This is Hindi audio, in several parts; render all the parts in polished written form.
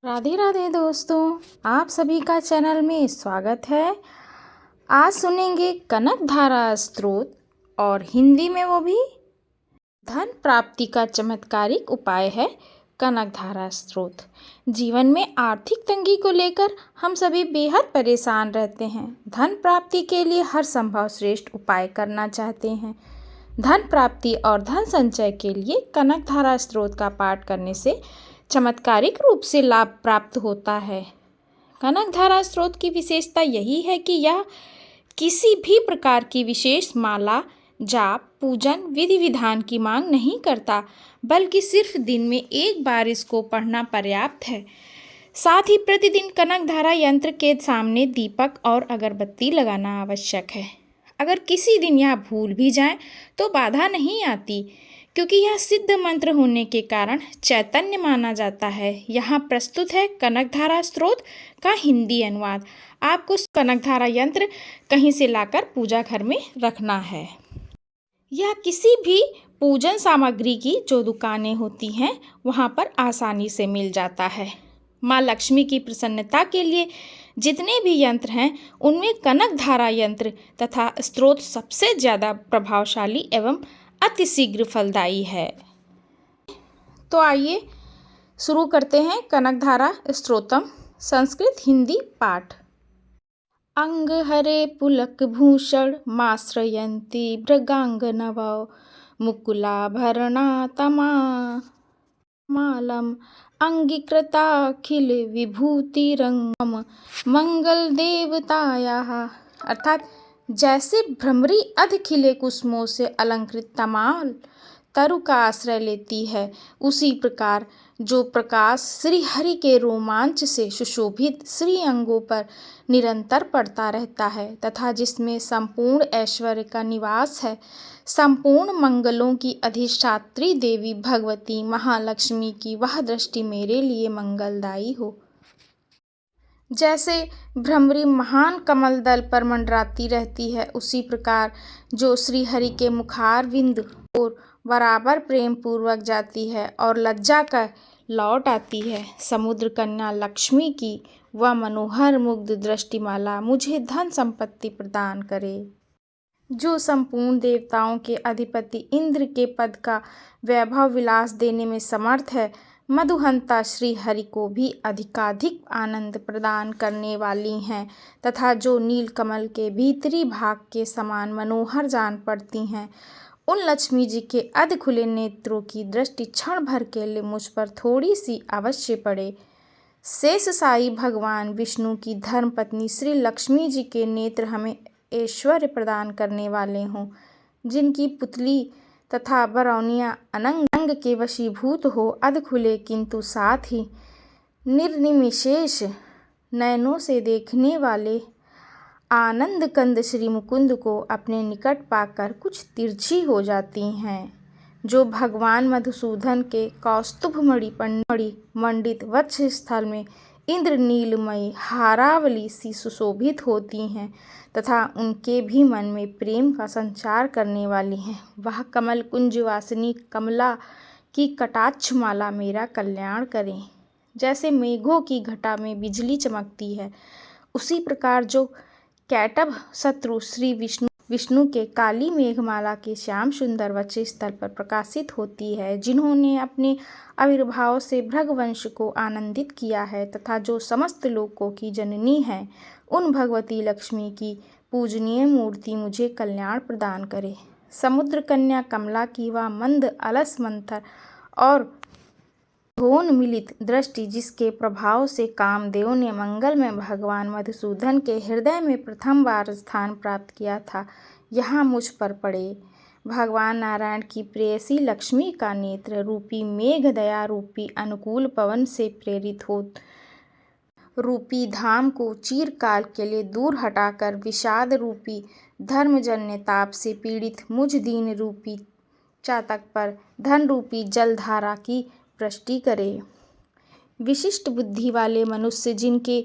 राधे राधे दोस्तों, आप सभी का चैनल में स्वागत है। आज सुनेंगे कनक धारा स्तोत्र और हिंदी में वो भी धन प्राप्ति का चमत्कारिक उपाय है। कनक धारा स्तोत्र। जीवन में आर्थिक तंगी को लेकर हम सभी बेहद परेशान रहते हैं। धन प्राप्ति के लिए हर संभव श्रेष्ठ उपाय करना चाहते हैं। धन प्राप्ति और धन संचय के लिए कनक धारा स्तोत्र का पाठ करने से चमत्कारिक रूप से लाभ प्राप्त होता है। कनक धारा स्तोत्र की विशेषता यही है कि यह किसी भी प्रकार की विशेष माला, जाप, पूजन, विधि विधान की मांग नहीं करता, बल्कि सिर्फ दिन में एक बार इसको पढ़ना पर्याप्त है। साथ ही प्रतिदिन कनक धारा यंत्र के सामने दीपक और अगरबत्ती लगाना आवश्यक है। अगर किसी दिन यह भूल भी जाए तो बाधा नहीं आती, क्योंकि यह सिद्ध मंत्र होने के कारण चैतन्य माना जाता है। यहाँ प्रस्तुत है कनक धारा स्तोत्र का हिंदी अनुवाद। आपको कनक धारा यंत्र कहीं से लाकर पूजा घर में रखना है। यह किसी भी पूजन सामग्री की जो दुकानें होती हैं वहाँ पर आसानी से मिल जाता है। माँ लक्ष्मी की प्रसन्नता के लिए जितने भी यंत्र हैं उनमें कनक धारा यंत्र तथा स्तोत्र सबसे ज़्यादा प्रभावशाली एवं अतिशीघ्र फलदायी है। तो आइए शुरू करते हैं कनक धारा स्तोत्रम संस्कृत हिंदी पाठ। अंग हरे पुलक भूषण माश्रयन्ति भृगांगनवो मुकुलाभरणा तमालम अंगीकृताखिल विभूतिरंगम मंगल देवतायाः। अर्थात जैसे भ्रमरी अध खिले कुसुमों से अलंकृत तमाल तरु का आश्रय लेती है, उसी प्रकार जो प्रकाश श्री हरि के रोमांच से सुशोभित श्री अंगों पर निरंतर पड़ता रहता है तथा जिसमें संपूर्ण ऐश्वर्य का निवास है, संपूर्ण मंगलों की अधिष्ठात्री देवी भगवती महालक्ष्मी की वह दृष्टि मेरे लिए मंगलदायी हो। जैसे भ्रमरी महान कमल दल पर मंडराती रहती है, उसी प्रकार जो श्री हरि के मुखारविंद और बराबर प्रेम पूर्वक जाती है और लज्जा कर लौट आती है, समुद्र कन्या लक्ष्मी की वह मनोहर मुग्ध दृष्टिमाला मुझे धन संपत्ति प्रदान करे। जो संपूर्ण देवताओं के अधिपति इंद्र के पद का वैभव विलास देने में समर्थ है, मधुहंता श्री हरि को भी अधिकाधिक आनंद प्रदान करने वाली हैं तथा जो नीलकमल के भीतरी भाग के समान मनोहर जान पड़ती हैं, उन लक्ष्मी जी के अध खुले नेत्रों की दृष्टि क्षण भर के लिए मुझ पर थोड़ी सी अवश्य पड़े। शेष साई भगवान विष्णु की धर्मपत्नी श्री लक्ष्मी जी के नेत्र हमें ऐश्वर्य प्रदान करने वाले हों, जिनकी पुतली तथा बरौनियाँ अनंग के वशीभूत हो, अध खुले किंतु साथ ही निर्निमेषेष नयनों से देखने वाले आनंद कंद श्री मुकुंद को अपने निकट पाकर कुछ तिरछी हो जाती हैं, जो भगवान मधुसूदन के कौस्तुभमणि मंडित वक्ष स्थल में इंद्रनीलमयी हारावली सी सुशोभित होती हैं तथा उनके भी मन में प्रेम का संचार करने वाली हैं। वह कमल कुंजवासिनी कमला की कटाक्ष माला मेरा कल्याण करें। जैसे मेघों की घटा में बिजली चमकती है, उसी प्रकार जो कैटभ शत्रु श्री विष्णु के काली मेघमाला के श्याम सुंदर वक्ष स्थल पर प्रकाशित होती है, जिन्होंने अपने आविर्भाव से भृगवंश को आनंदित किया है तथा जो समस्त लोकों की जननी है, उन भगवती लक्ष्मी की पूजनीय मूर्ति मुझे कल्याण प्रदान करे। समुद्र कन्या कमला की वह मंद अलस मंथर और घोन मिलित दृष्टि, जिसके प्रभाव से कामदेव ने मंगल में भगवान मधुसूदन के हृदय में प्रथम बार स्थान प्राप्त किया था, यहाँ मुझ पर पड़े। भगवान नारायण की प्रेयसी लक्ष्मी का नेत्र रूपी मेघ दया रूपी अनुकूल पवन से प्रेरित हो रूपी धाम को चिरकाल के लिए दूर हटाकर विषाद रूपी धर्मजन्य ताप से पीड़ित मुझ दीन रूपी चातक पर धन रूपी जलधारा की वृष्टि करे। विशिष्ट बुद्धि वाले मनुष्य जिनके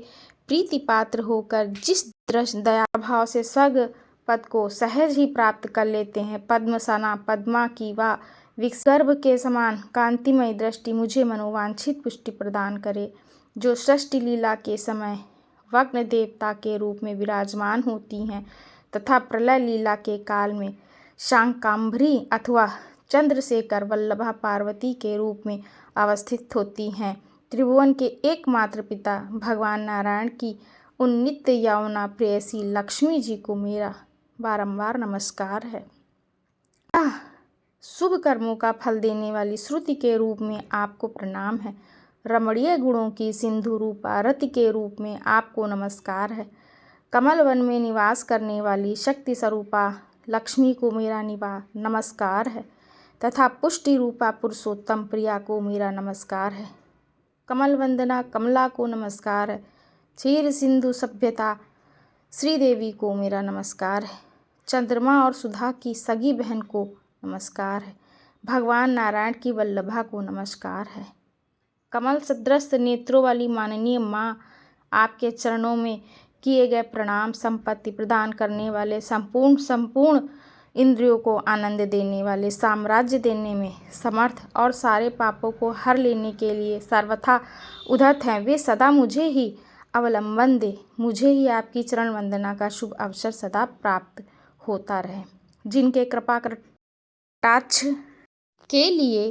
प्रीति पात्र होकर जिस दया भाव से स्वर्ग पद को सहज ही प्राप्त कर लेते हैं, पद्मसना पद्मा की व विगर्भ के समान कांतिमय दृष्टि मुझे मनोवांछित पुष्टि प्रदान करे। जो सृष्टि लीला के समय वग्न देवता के रूप में विराजमान होती हैं तथा प्रलय लीला के काल में शाकंभरी अथवा चंद्रशेखर वल्लभा पार्वती के रूप में अवस्थित होती हैं। त्रिभुवन के एकमात्र पिता भगवान नारायण की उन नित्य यौवना प्रेयसी लक्ष्मी जी को मेरा बारंबार नमस्कार है। शुभ कर्मों का फल देने वाली श्रुति के रूप में आपको प्रणाम है। रमणीय गुणों की सिंधु रूपा रति के रूप में आपको नमस्कार है। कमल वन में निवास करने वाली शक्ति स्वरूपा लक्ष्मी को मेरा नमस्कार है तथा पुष्टि रूपा पुरुषोत्तम प्रिया को मेरा नमस्कार है। कमल वंदना कमला को नमस्कार है। क्षीर सिंधु सभ्यता श्रीदेवी को मेरा नमस्कार है। चंद्रमा और सुधा की सगी बहन को नमस्कार है। भगवान नारायण की वल्लभा को नमस्कार है। कमल सदृश नेत्रों वाली माननीय माँ, आपके चरणों में किए गए प्रणाम। संपत्ति प्रदान करने वाले, संपूर्ण इंद्रियों को आनंद देने वाले, साम्राज्य देने में समर्थ और सारे पापों को हर लेने के लिए सर्वथा उद्धत हैं, वे सदा मुझे ही अवलंबन दे। मुझे ही आपकी चरण वंदना का शुभ अवसर सदा प्राप्त होता रहे। जिनके कृपा कटाक्ष के लिए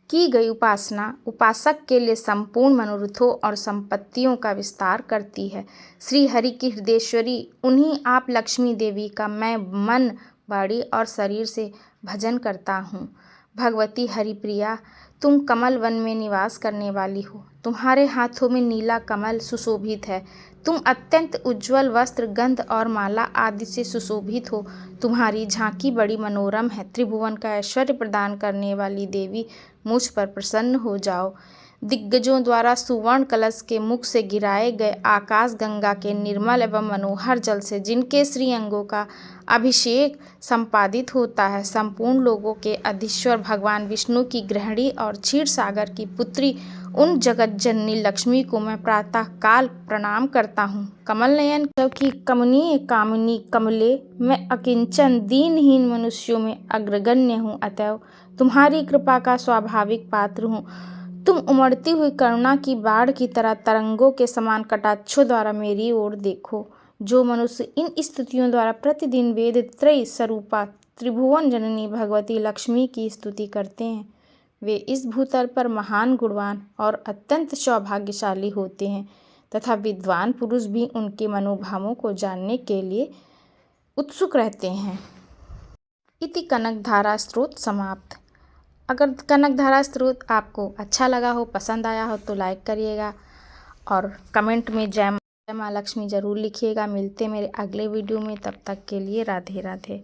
की गई उपासना उपासक के लिए संपूर्ण मनोरथों और संपत्तियों का विस्तार करती है। श्री हरि की हृदयेश्वरी उन्हीं आप लक्ष्मी देवी का मैं मन, वाणी और शरीर से भजन करता हूँ। भगवती हरिप्रिया, तुम कमल वन में निवास करने वाली हो। तुम्हारे हाथों में नीला कमल सुशोभित है। तुम अत्यंत उज्ज्वल वस्त्र, गंध और माला आदि से सुशोभित हो। तुम्हारी झांकी बड़ी मनोरम है। त्रिभुवन का ऐश्वर्य प्रदान करने वाली देवी, मुझ पर प्रसन्न हो जाओ। दिग्गजों द्वारा सुवर्ण कलश के मुख से गिराए गए आकाश गंगा के निर्मल एवं मनोहर जल से जिनके श्री अंगों का अभिषेक संपादित होता है, संपूर्ण लोगों के अधीश्वर भगवान विष्णु की गृहिणी और क्षीर सागर की पुत्री उन जगत जननी लक्ष्मी को मैं प्रातः काल प्रणाम करता हूँ। कमल नयन की कमनीय कामिनी कमले, मैं अकिंचन दीनहीन मनुष्यों में अग्रगण्य हूँ, अतएव तुम्हारी कृपा का स्वाभाविक पात्र हूँ। तुम उमड़ती हुई करुणा की बाढ़ की तरह तरंगों के समान कटाक्षों द्वारा मेरी ओर देखो। जो मनुष्य इन स्तुतियों द्वारा प्रतिदिन वेद त्रय स्वरूपा त्रिभुवन जननी भगवती लक्ष्मी की स्तुति करते हैं, वे इस भूतल पर महान गुणवान और अत्यंत सौभाग्यशाली होते हैं तथा विद्वान पुरुष भी उनके मनोभावों को जानने के लिए उत्सुक रहते हैं। इति कनकधारा स्त्रोत समाप्त। अगर कनकधारा स्त्रोत आपको अच्छा लगा हो, पसंद आया हो तो लाइक करिएगा और कमेंट में जय माँ लक्ष्मी ज़रूर लिखिएगा। मिलते मेरे अगले वीडियो में, तब तक के लिए राधे राधे।